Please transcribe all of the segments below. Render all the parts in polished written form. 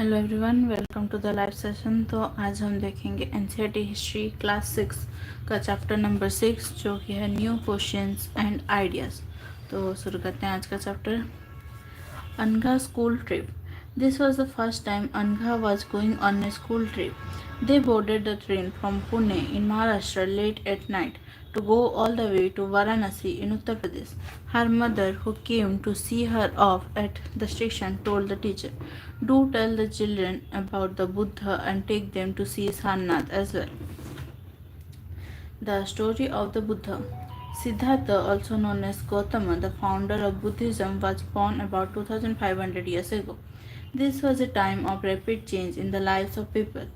Hello everyone, welcome to the live session. तो आज हम देखेंगे एनसीईआरटी हिस्ट्री क्लास 6 का चैप्टर नंबर 6 जो कि है न्यू क्वेश्चंस एंड आइडियाज़। तो शुरू करते हैं आज का chapter. Anga school trip. This was the first time Anga was going on a school trip. They boarded the train from Pune in Maharashtra late at night to go all the way to Varanasi in Uttar Pradesh. Her mother, who came to see her off at the station, told the teacher, "Do tell the children about the Buddha and take them to see Sarnath as well." The story of the Buddha. Siddhartha, also known as Gautama, the founder of Buddhism, was born about 2500 years ago. This was a time of rapid change in the lives of people.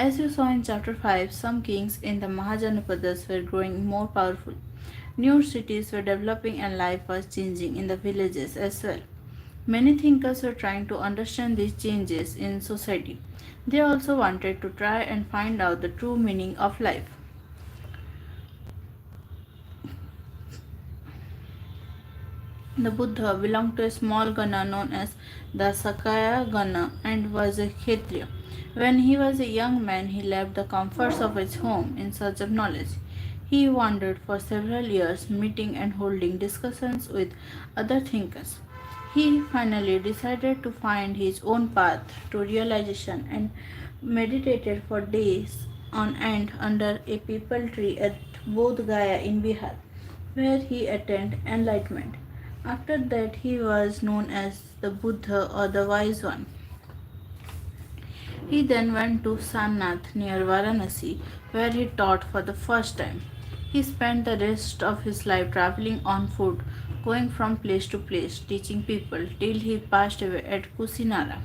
As you saw in chapter 5, some kings in the Mahajanapadas were growing more powerful. New cities were developing and life was changing in the villages as well. Many thinkers were trying to understand these changes in society. They also wanted to try and find out the true meaning of life. The Buddha belonged to a small Gana known as the Sakaya Gana and was a Kshatriya. When he was a young man, he left the comforts of his home in search of knowledge. He wandered for several years, meeting and holding discussions with other thinkers. He finally decided to find his own path to realization and meditated for days on end under a peepal tree at Bodh Gaya in Bihar, where he attained enlightenment. After that, he was known as the Buddha or the Wise One. He then went to Sarnath near Varanasi, where he taught for the first time. He spent the rest of his life traveling on foot, going from place to place, teaching people till he passed away at Kusinara.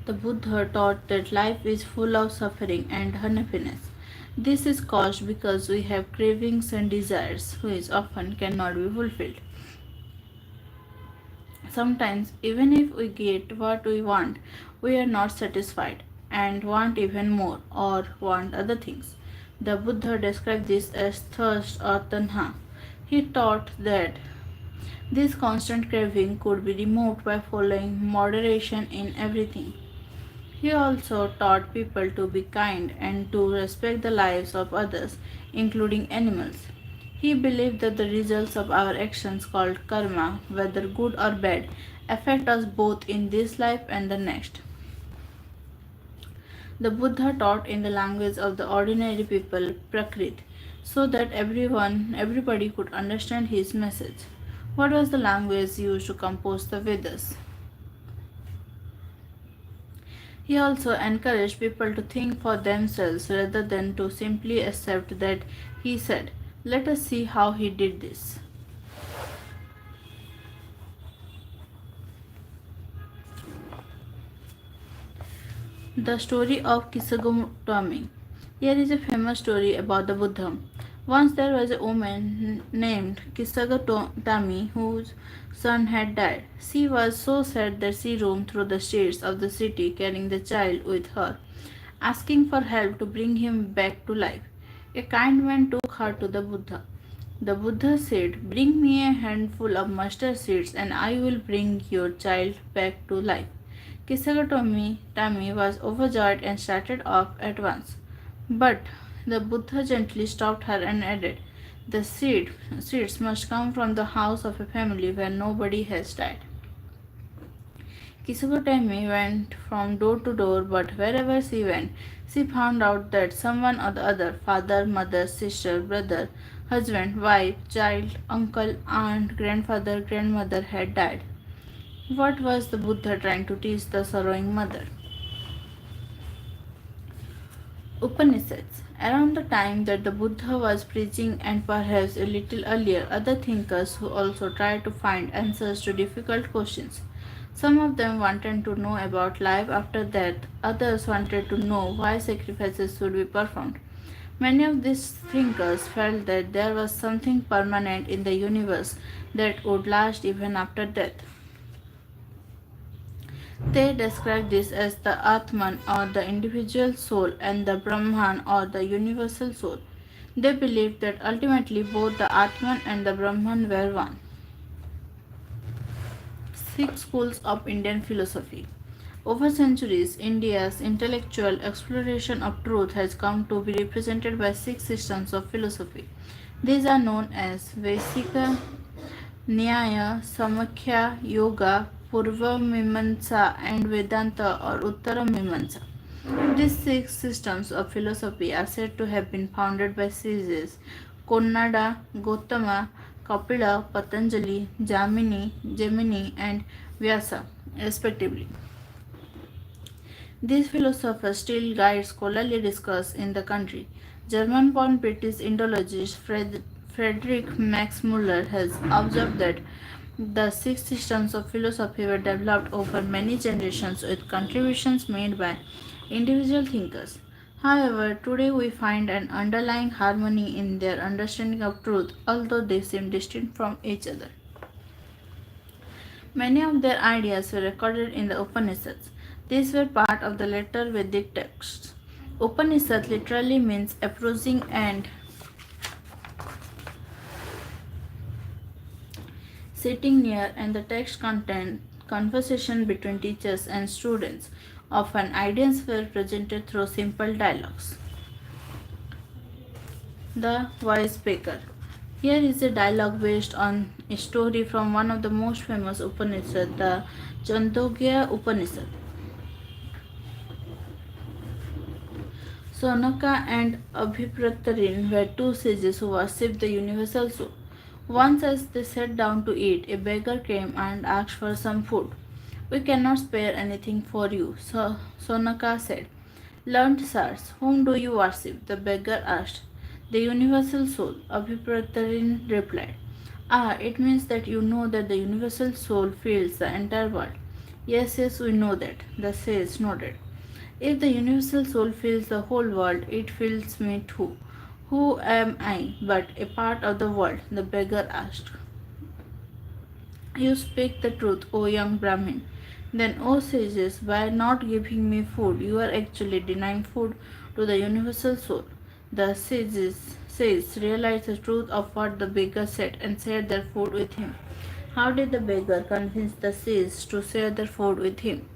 The Buddha taught that life is full of suffering and unhappiness. This is caused because we have cravings and desires which often cannot be fulfilled. Sometimes, even if we get what we want, we are not satisfied and want even more or want other things. The Buddha described this as thirst or tanha. He taught that this constant craving could be removed by following moderation in everything. He also taught people to be kind and to respect the lives of others, including animals. He believed that the results of our actions, called karma, whether good or bad, affect us both in this life and the next. The Buddha taught in the language of the ordinary people, Prakrit, so that everybody could understand his message. What was the language used to compose the Vedas? He also encouraged people to think for themselves rather than to simply accept that he said. Let us see how he did this. The story of Kisagutami. Here is a famous story about the Buddha. Once there was a woman named Kisagutami whose son had died. She was so sad that she roamed through the streets of the city carrying the child with her, asking for help to bring him back to life. A kind man took her to the Buddha. The Buddha said, "Bring me a handful of mustard seeds and I will bring your child back to life." Kisagutami was overjoyed and started off at once. But the Buddha gently stopped her and added, "The seeds must come from the house of a family where nobody has died." Kisagutami went from door to door, but wherever she went, she found out that someone or the other, father, mother, sister, brother, husband, wife, child, uncle, aunt, grandfather, grandmother had died. What was the Buddha trying to teach the sorrowing mother? Upanishads. Around the time that the Buddha was preaching and perhaps a little earlier, other thinkers who also tried to find answers to difficult questions. Some of them wanted to know about life after death, others wanted to know why sacrifices should be performed. Many of these thinkers felt that there was something permanent in the universe that would last even after death. They describe this as the Atman or the individual soul and the Brahman or the universal soul. They believed that ultimately both the Atman and the Brahman were one. Six schools of Indian philosophy. Over centuries, India's intellectual exploration of truth has come to be represented by six systems of philosophy. These are known as Vesika, Nyaya, Samakhya, Yoga, Purva Mimamsa, and Vedanta or Uttara Mimamsa. These six systems of philosophy are said to have been founded by sages Konnada, Gautama, Kapila, Patanjali, Gemini, and Vyasa, respectively. These philosophers still guide scholarly discourse in the country. German-born British Indologist Friedrich Max Muller has observed that the six systems of philosophy were developed over many generations with contributions made by individual thinkers. However, today we find an underlying harmony in their understanding of truth, although they seem distinct from each other. Many of their ideas were recorded in the Upanishads. These were part of the later Vedic texts. Upanishad literally means approaching and sitting near, and the text contained conversation between teachers and students. Often, ideas were presented through simple dialogues. The Wise Baker. Here is a dialogue based on a story from one of the most famous Upanishads, the Chandogya Upanishad. Sonaka and Abhipratarin were two sages who worshipped the universal soul. Once, as they sat down to eat, a beggar came and asked for some food. We cannot spare anything for you, so Sonaka said. Learned sirs, whom do you worship? The beggar asked. The universal soul, Abhipratarin replied. Ah, it means that you know that the universal soul fills the entire world. Yes, yes, we know that, the sage nodded. If the universal soul fills the whole world, it fills me too. Who am I but a part of the world? The beggar asked. You speak the truth, O young Brahmin. Then, O sages, by not giving me food, you are actually denying food to the universal soul. The sages realized the truth of what the beggar said and shared their food with him. How did the beggar convince the sages to share their food with him?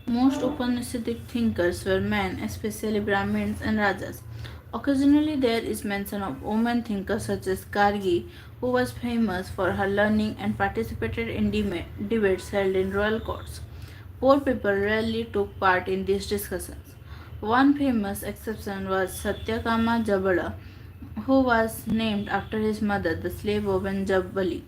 Most Upanishadic thinkers were men, especially Brahmins and Rajas. Occasionally, there is mention of women thinkers such as Gargi, who was famous for her learning and participated in debates held in royal courts. Poor people rarely took part in these discussions. One famous exception was Satyakama Jabala, who was named after his mother, the slave woman Jabali.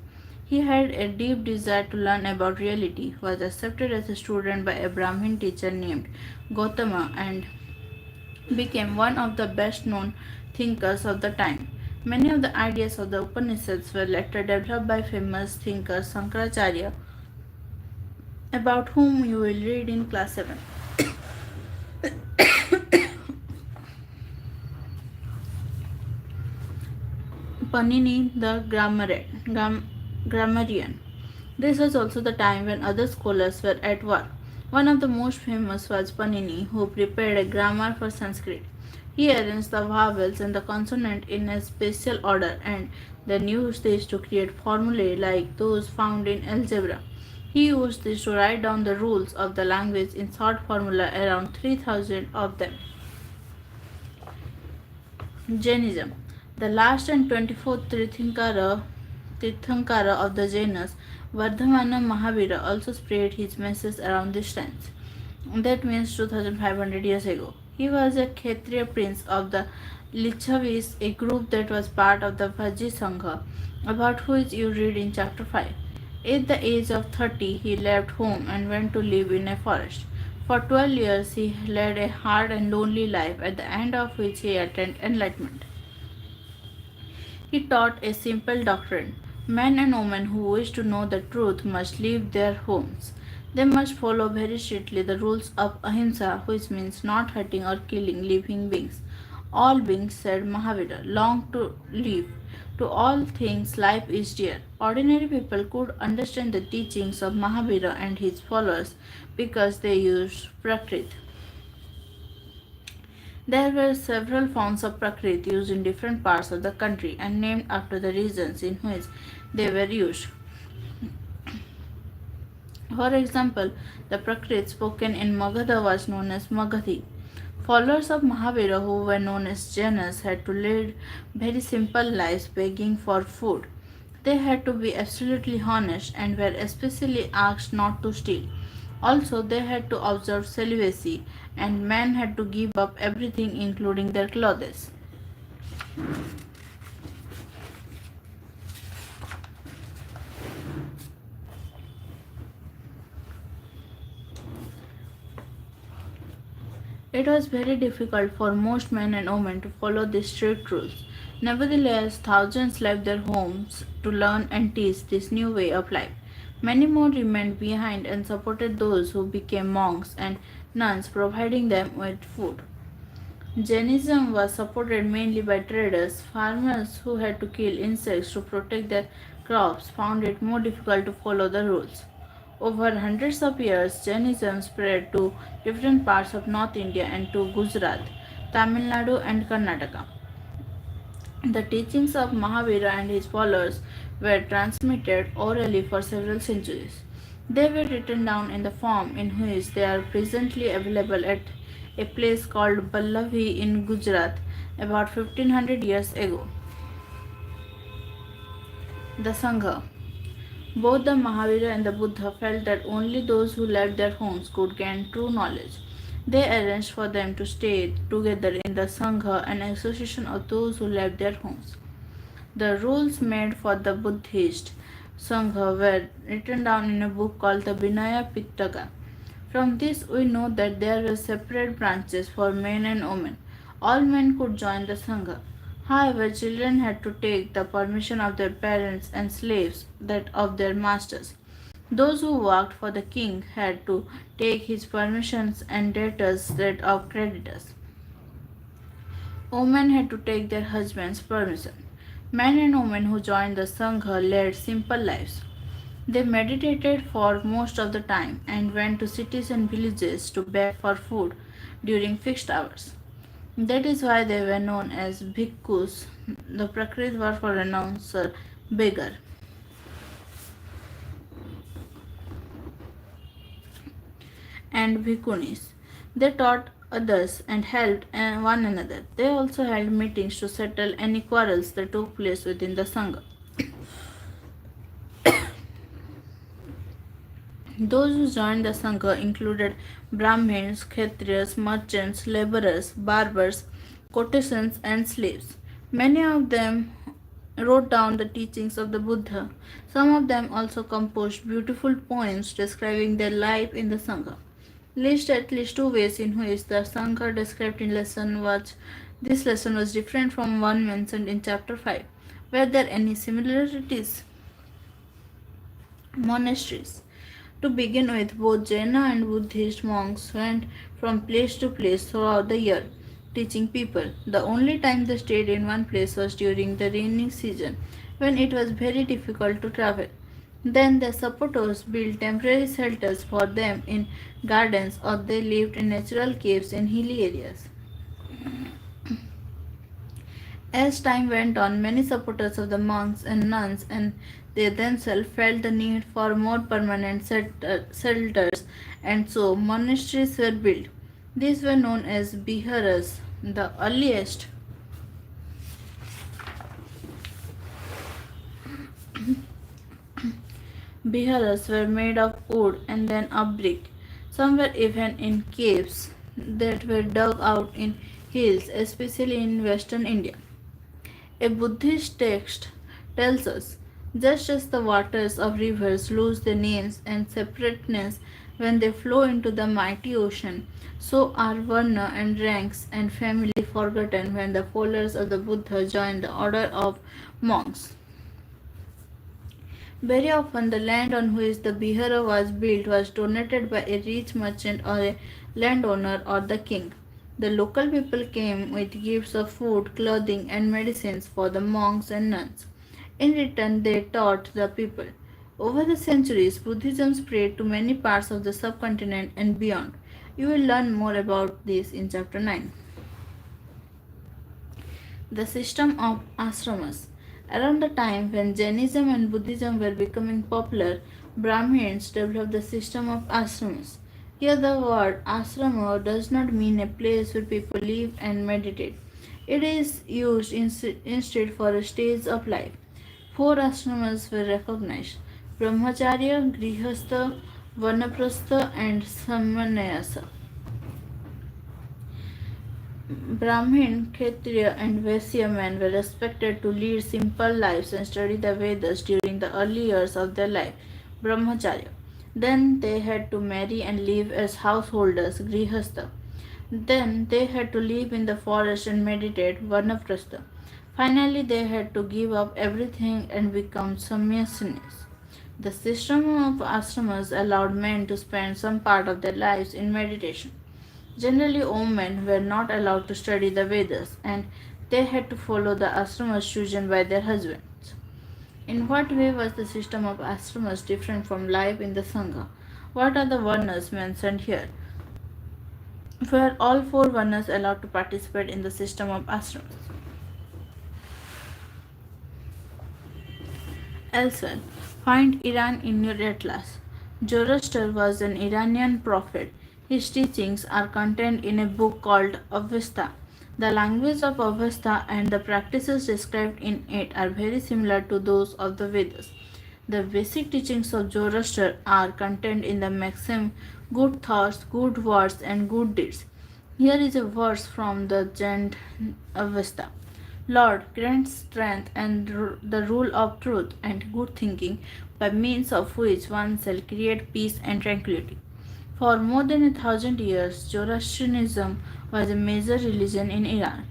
He had a deep desire to learn about reality, was accepted as a student by a Brahmin teacher named Gautama, and became one of the best known thinkers of the time. Many of the ideas of the Upanishads were later developed by famous thinker Shankaracharya, about whom you will read in class 7. Panini the grammarian. This was also the time when other scholars were at work. One of the most famous was Panini, who prepared a grammar for Sanskrit. He arranged the vowels and the consonant in a special order and then used this to create formulae like those found in algebra. He used this to write down the rules of the language in short formula, around 3000 of them. Jainism. The last and 24th Tirthankara of the Jainas, Vardhamana Mahavira, also spread his message around this time. That means 2500 years ago. He was a Kshatriya prince of the Lichavis, a group that was part of the Vaji Sangha, about which you read in chapter 5. At the age of 30, he left home and went to live in a forest. For 12 years, he led a hard and lonely life, at the end of which he attained enlightenment. He taught a simple doctrine: men and women who wish to know the truth must leave their homes. They must follow very strictly the rules of ahimsa, which means not hurting or killing living beings. All beings, said Mahavira, long to live. To all things, life is dear. Ordinary people could understand the teachings of Mahavira and his followers because they used Prakrit. There were several forms of Prakrit used in different parts of the country and named after the regions in which they were used. For example, the Prakrit spoken in Magadha was known as Magadhi. Followers of Mahavira, who were known as Jainas, had to lead very simple lives begging for food. They had to be absolutely honest and were especially asked not to steal. Also, they had to observe celibacy, and men had to give up everything, including their clothes. It was very difficult for most men and women to follow these strict rules. Nevertheless, thousands left their homes to learn and teach this new way of life. Many more remained behind and supported those who became monks and nuns, providing them with food. Jainism was supported mainly by traders. Farmers who had to kill insects to protect their crops found it more difficult to follow the rules. Over hundreds of years, Jainism spread to different parts of North India and to Gujarat, Tamil Nadu, and Karnataka. The teachings of Mahavira and his followers were transmitted orally for several centuries. They were written down in the form in which they are presently available at a place called Ballavi in Gujarat about 1500 years ago. The Sangha. Both the Mahavira and the Buddha felt that only those who left their homes could gain true knowledge. They arranged for them to stay together in the Sangha, an association of those who left their homes. The rules made for the Buddhist Sangha were written down in a book called the Vinaya Pitaka. From this, we know that there were separate branches for men and women. All men could join the Sangha. However, children had to take the permission of their parents and slaves that of their masters. Those who worked for the king had to take his permissions and debtors that of creditors. Women had to take their husband's permission. Men and women who joined the Sangha led simple lives. They meditated for most of the time and went to cities and villages to beg for food during fixed hours. That is why they were known as bhikkhus. The Prakrit word for announcer, beggar. And bhikkhunis. They taught others and helped one another. They also held meetings to settle any quarrels that took place within the Sangha. Those who joined the Sangha included Brahmins, Kshatriyas, merchants, laborers, barbers, courtesans, and slaves. Many of them wrote down the teachings of the Buddha. Some of them also composed beautiful poems describing their life in the Sangha. List at least two ways in which the Sangha described in lesson was this lesson was different from one mentioned in chapter 5. Were there any similarities? Monasteries. To begin with, both Jaina and Buddhist monks went from place to place throughout the year, teaching people. The only time they stayed in one place was during the rainy season, when it was very difficult to travel. Then their supporters built temporary shelters for them in gardens, or they lived in natural caves in hilly areas. As time went on, many supporters of the monks and nuns and they themselves felt the need for more permanent shelters, and so monasteries were built. These were known as biharas. The earliest biharas were made of wood and then of brick. Some were even in caves that were dug out in hills, especially in western India. A Buddhist text tells us just as the waters of rivers lose their names and separateness when they flow into the mighty ocean, so are Varna and ranks and family forgotten when the followers of the Buddha join the order of monks. Very often, the land on which the vihara was built was donated by a rich merchant or a landowner or the king. The local people came with gifts of food, clothing, and medicines for the monks and nuns. In return, they taught the people. Over the centuries, Buddhism spread to many parts of the subcontinent and beyond. You will learn more about this in chapter 9. The system of ashramas. Around the time when Jainism and Buddhism were becoming popular, Brahmins developed the system of ashramas. Here, the word ashrama does not mean a place where people live and meditate. It is used instead for a stage of life. Four ashramas were recognized: Brahmacharya, Grihastha, Vanaprastha, and Samanyasa. Brahmin, Kshatriya, and Vaishya men were expected to lead simple lives and study the Vedas during the early years of their life, Brahmacharya. Then they had to marry and live as householders, Grihastha. Then they had to live in the forest and meditate, Vanaprastha. Finally, they had to give up everything and become sannyasis. The system of ashramas allowed men to spend some part of their lives in meditation. Generally, women were not allowed to study the Vedas and they had to follow the ashramas chosen by their husbands. In what way was the system of ashramas different from life in the Sangha? What are the varnas mentioned here? Were all four varnas allowed to participate in the system of ashramas? Elsewhere, find Iran in your atlas. Zoroaster was an Iranian prophet. His teachings are contained in a book called Avesta. The language of Avesta and the practices described in it are very similar to those of the Vedas. The basic teachings of Zoroaster are contained in the maxim good thoughts, good words, and good deeds. Here is a verse from the Jand Avesta. Lord, grant strength and the rule of truth and good thinking, by means of which one shall create peace and tranquility. For more than 1,000 years, Zoroastrianism was a major religion in Iran.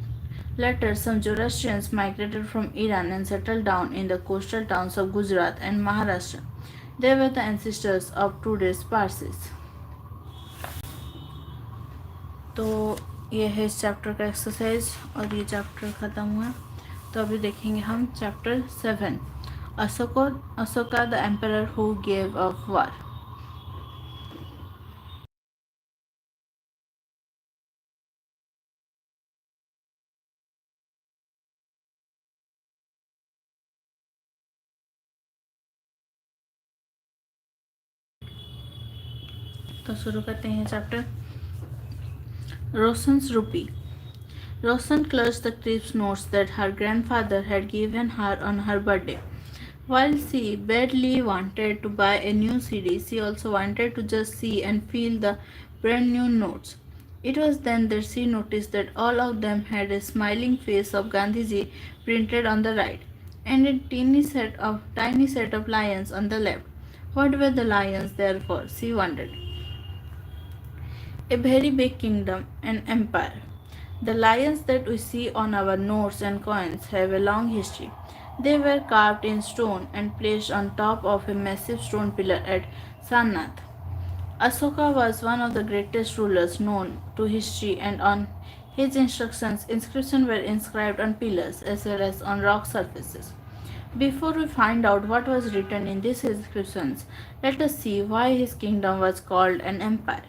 Later, some Zoroastrians migrated from Iran and settled down in the coastal towns of Gujarat and Maharashtra. They were the ancestors of today's Parsis. तो ये है इस chapter का exercise और ये chapter ख़त्म हुआ. तो अभी देखेंगे हम chapter 7, Ashoka the emperor who gave up war. तो शुरू करते हैं chapter. Rosan's rupee. Rosan clutched the crisp notes that her grandfather had given her on her birthday. While she badly wanted to buy a new CD, she also wanted to just see and feel the brand new notes. It was then that she noticed that all of them had a smiling face of Gandhiji printed on the right, and a tiny set of lions on the left. What were the lions there for? She wondered. A very big kingdom, an empire. The lions that we see on our notes and coins have a long history. They were carved in stone and placed on top of a massive stone pillar at Sarnath. Ashoka was one of the greatest rulers known to history, and on his instructions, inscriptions were inscribed on pillars as well as on rock surfaces. Before we find out what was written in these inscriptions, let us see why his kingdom was called an empire.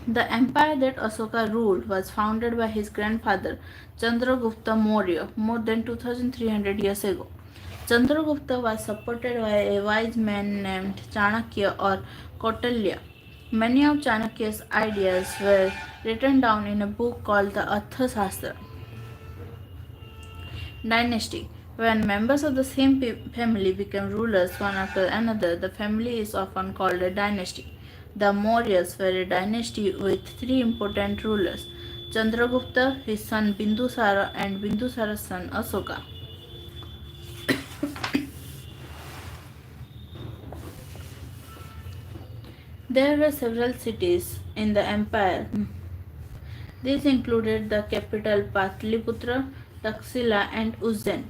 The empire that Ashoka ruled was founded by his grandfather Chandragupta Maurya more than 2300 years ago. Chandragupta was supported by a wise man named Chanakya or Kautilya. Many of Chanakya's ideas were written down in a book called the Arthashastra. Dynasty. When members of the same family become rulers one after another, the family is often called a dynasty. The Mauryas were a dynasty with three important rulers: Chandragupta, his son Bindusara, and Bindusara's son Ashoka. There were several cities in the empire. These included the capital Patliputra, Taxila, and Ujjain.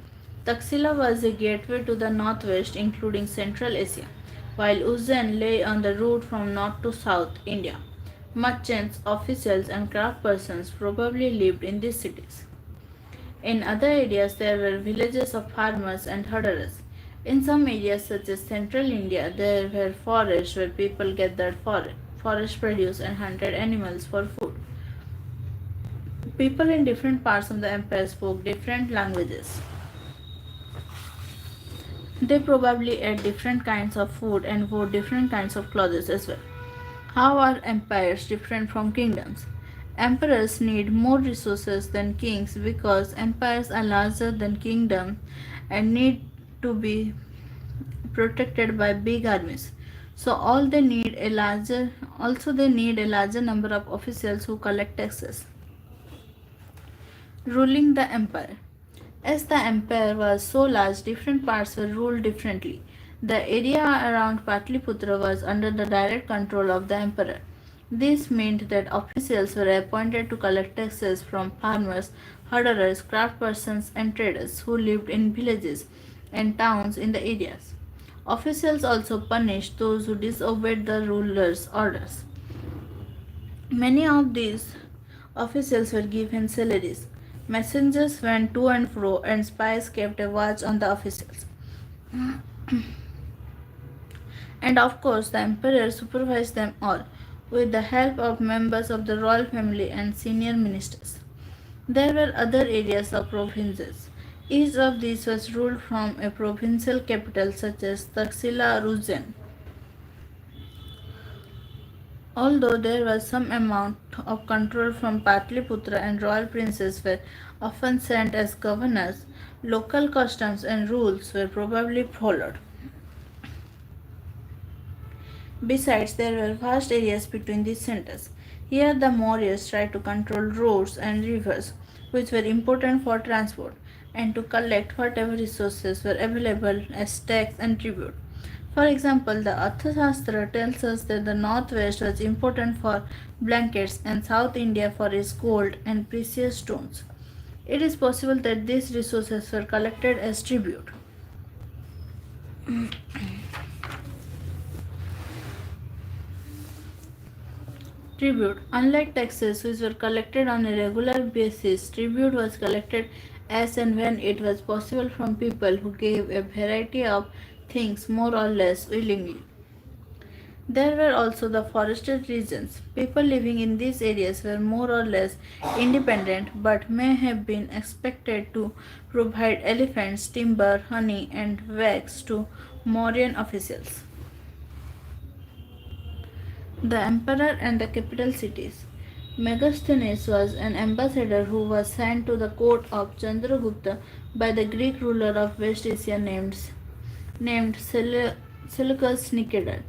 Taxila was a gateway to the northwest, including Central Asia, while Ujjain lay on the route from north to south India. Merchants, officials, and craftspersons probably lived in these cities. In other areas, there were villages of farmers and herders. In some areas, such as central India, there were forests where people gathered forest produce and hunted animals for food. People in different parts of the empire spoke different languages. They probably ate different kinds of food and wore different kinds of clothes as well. How are empires different from kingdoms? Emperors need more resources than kings because empires are larger than kingdoms and need to be protected by big armies. So they need a larger number of officials who collect taxes. Ruling the empire. As the empire was so large, different parts were ruled differently. The area around Patliputra was under the direct control of the emperor. This meant that officials were appointed to collect taxes from farmers, herders, craftspersons, and traders who lived in villages and towns in the areas. Officials also punished those who disobeyed the ruler's orders. Many of these officials were given salaries. Messengers went to and fro, and spies kept a watch on the officials. And of course, the emperor supervised them all, with the help of members of the royal family and senior ministers. There were other areas of provinces. Each of these was ruled from a provincial capital such as Taxila or Ujjain. Although there was some amount of control from Patliputra and royal princes were often sent as governors, local customs and rules were probably followed. Besides, there were vast areas between these centers. Here, the Mauryas tried to control roads and rivers, which were important for transport, and to collect whatever resources were available as tax and tribute. For example, the Arthashastra tells us that the northwest was important for blankets and South India for its gold and precious stones. It is possible that these resources were collected as tribute. Tribute. Unlike taxes, which were collected on a regular basis, tribute was collected as and when it was possible from people who gave a variety of things more or less willingly. There were also the forested regions. People living in these areas were more or less independent but may have been expected to provide elephants, timber, honey, and wax to Mauryan officials. The emperor and the capital cities. Megasthenes was an ambassador who was sent to the court of Chandragupta by the Greek ruler of West Asia named Seleucus Nicator.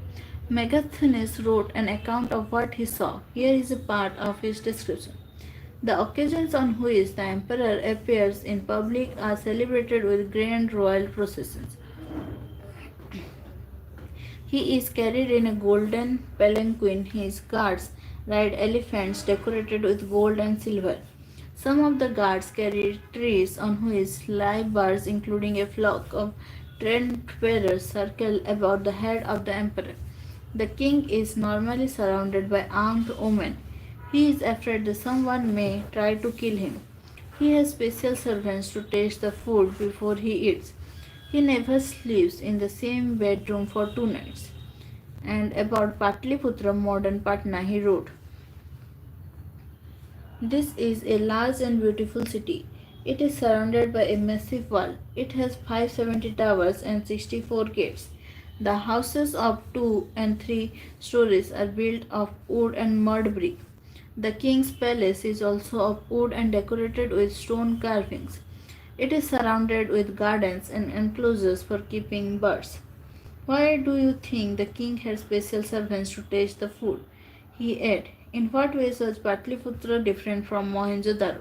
Megasthenes wrote an account of what he saw. Here is a part of his description. The occasions on which the emperor appears in public are celebrated with grand royal processions. He is carried in a golden palanquin. His guards ride elephants decorated with gold and silver. Some of the guards carry trees on which live birds, including a flock of tent-bearers, circle about the head of the emperor. The king is normally surrounded by armed women. He is afraid that someone may try to kill him. He has special servants to taste the food before he eats. He never sleeps in the same bedroom for 2 nights. And about Patliputra, modern Patna, he wrote, "This is a large and beautiful city. It is surrounded by a massive wall. It has 570 towers and 64 gates. The houses of 2 and 3 stories are built of wood and mud brick. The king's palace is also of wood and decorated with stone carvings. It is surrounded with gardens and enclosures for keeping birds. Why do you think the king had special servants to taste the food he ate? In what ways was Patliputra different from Mohenjo-daro?"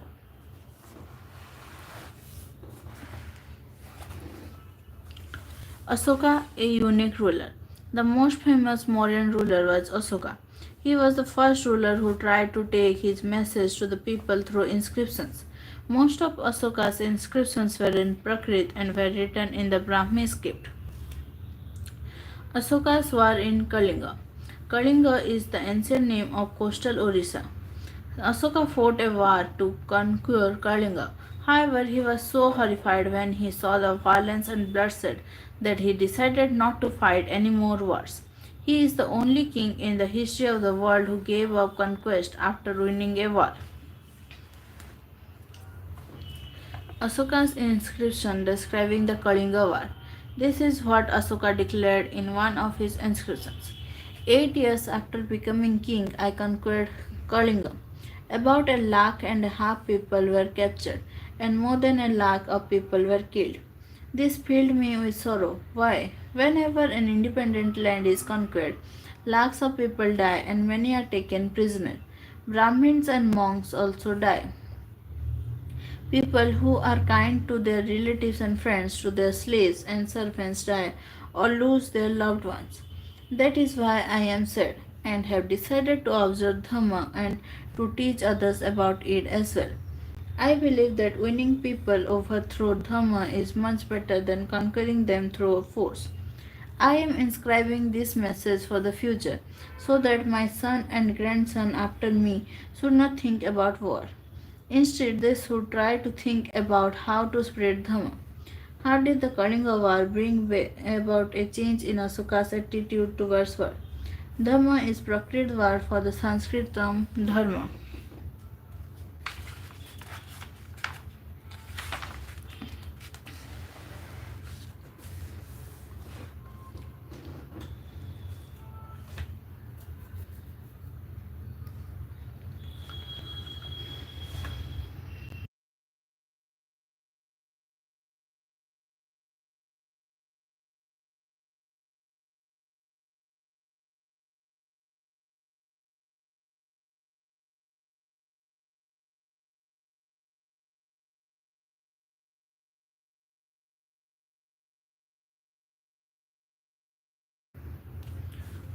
Asoka, a unique ruler. The most famous Mauryan ruler was Asoka. He was the first ruler who tried to take his message to the people through inscriptions. Most of Asoka's inscriptions were in Prakrit and were written in the Brahmi script. Asoka's war in Kalinga. Kalinga is the ancient name of coastal Orissa. Asoka fought a war to conquer Kalinga. However, he was so horrified when he saw the violence and bloodshed that he decided not to fight any more wars. He is the only king in the history of the world who gave up conquest after winning a war. Asoka's inscription describing the Kalinga War. This is what Asoka declared in one of his inscriptions. 8 years after becoming king, I conquered Kalinga. About 1.5 lakh people were captured, and more than 1 lakh of people were killed. This filled me with sorrow. Why? Whenever an independent land is conquered, lakhs of people die and many are taken prisoner. Brahmins and monks also die. People who are kind to their relatives and friends, to their slaves and servants die or lose their loved ones. That is why I am sad and have decided to observe Dhamma and to teach others about it as well. I believe that winning people over through Dhamma is much better than conquering them through force. I am inscribing this message for the future so that my son and grandson after me should not think about war. Instead, they should try to think about how to spread Dhamma. How did the Kalinga War bring about a change in Asoka's attitude towards war? Dhamma is Prakrit word for the Sanskrit term dharma.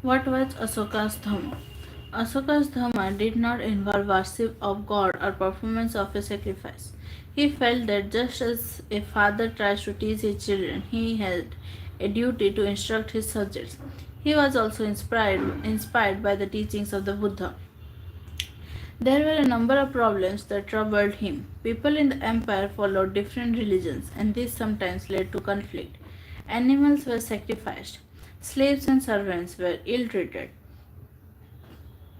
What was Asoka's Dhamma? Asoka's Dhamma did not involve worship of God or performance of a sacrifice. He felt that just as a father tries to teach his children, he had a duty to instruct his subjects. He was also inspired by the teachings of the Buddha. There were a number of problems that troubled him. People in the empire followed different religions, and this sometimes led to conflict. Animals were sacrificed, slaves and servants were ill treated.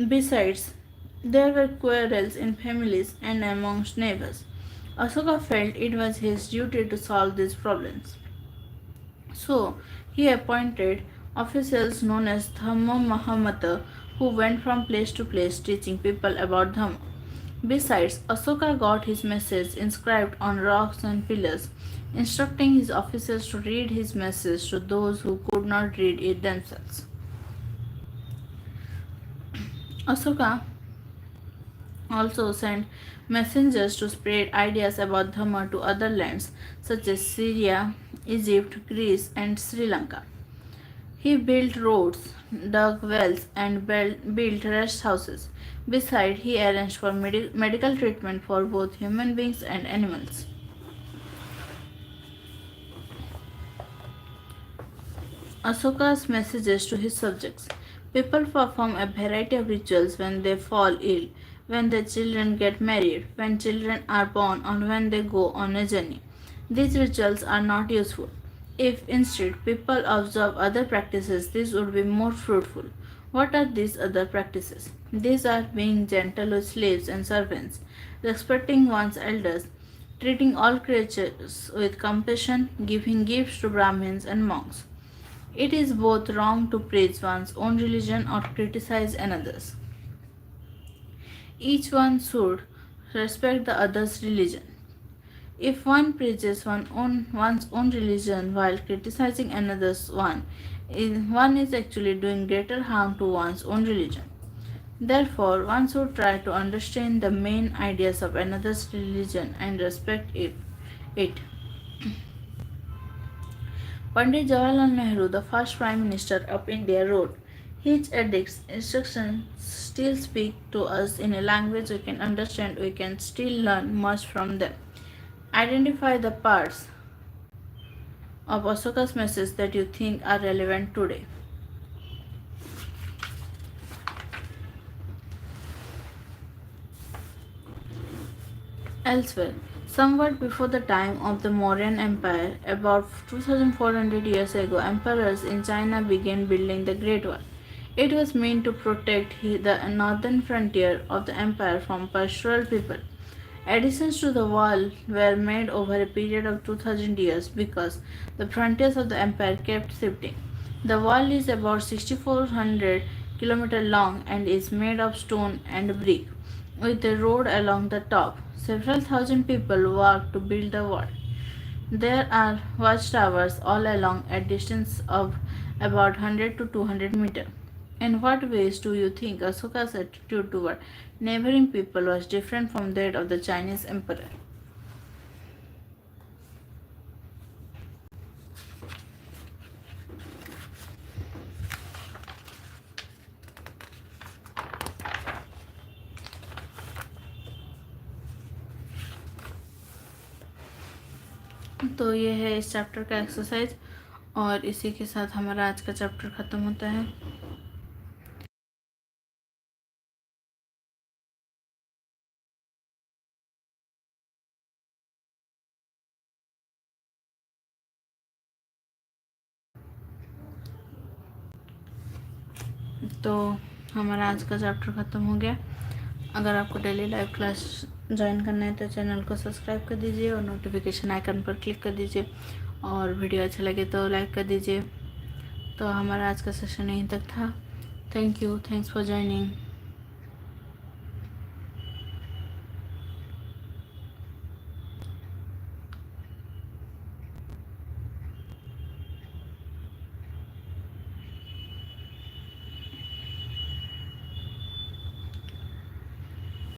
Besides, there were quarrels in families and amongst neighbors. Asoka felt it was his duty to solve these problems. So, he appointed officials known as Dhamma Mahamata who went from place to place teaching people about Dhamma. Besides, Asoka got his message inscribed on rocks and pillars, instructing his officers to read his message to those who could not read it themselves. Asoka also sent messengers to spread ideas about Dhamma to other lands such as Syria, Egypt, Greece, and Sri Lanka. He built roads, dug wells, and built rest houses. Besides, he arranged for medical treatment for both human beings and animals. Asoka's messages to his subjects. People perform a variety of rituals when they fall ill, when their children get married, when children are born, or when they go on a journey. These rituals are not useful. If instead people observe other practices, this would be more fruitful. What are these other practices? These are being gentle with slaves and servants, respecting one's elders, treating all creatures with compassion, giving gifts to Brahmins and monks. It is both wrong to praise one's own religion or criticize another's. Each one should respect the other's religion. If one praises one's own religion while criticizing another's one is actually doing greater harm to one's own religion. Therefore, one should try to understand the main ideas of another's religion and respect it. Pandit Jawaharlal Nehru, the first Prime Minister of India, wrote, His edicts, instructions still speak to us in a language we can understand. We can still learn much from them. Identify the parts of Ashoka's message that you think are relevant today. Elsewhere, somewhat before the time of the Mauryan Empire, about 2400 years ago, emperors in China began building the Great Wall. It was meant to protect the northern frontier of the empire from pastoral people. Additions to the wall were made over a period of 2000 years because the frontiers of the empire kept shifting. The wall is about 6400 km long and is made of stone and brick, with a road along the top. Several thousand people worked to build the wall. There are watchtowers all along a distance of about 100 to 200 meters. In what ways do you think Ashoka's attitude toward neighboring people was different from that of the Chinese emperor? तो ये है इस chapter का exercise और इसी के साथ हमारा आज का चैप्टर ख़त्म होता है। तो हमारा आज का चैप्टर ख़त्म हो गया। अगर आपको डेली लाइव क्लास ज्वाइन करना है तो चैनल को सब्सक्राइब कर दीजिए और नोटिफिकेशन आइकन पर क्लिक कर दीजिए और वीडियो अच्छा लगे तो लाइक कर दीजिए। तो हमारा आज का सेशन यहीं तक था। Thank you, thanks for joining.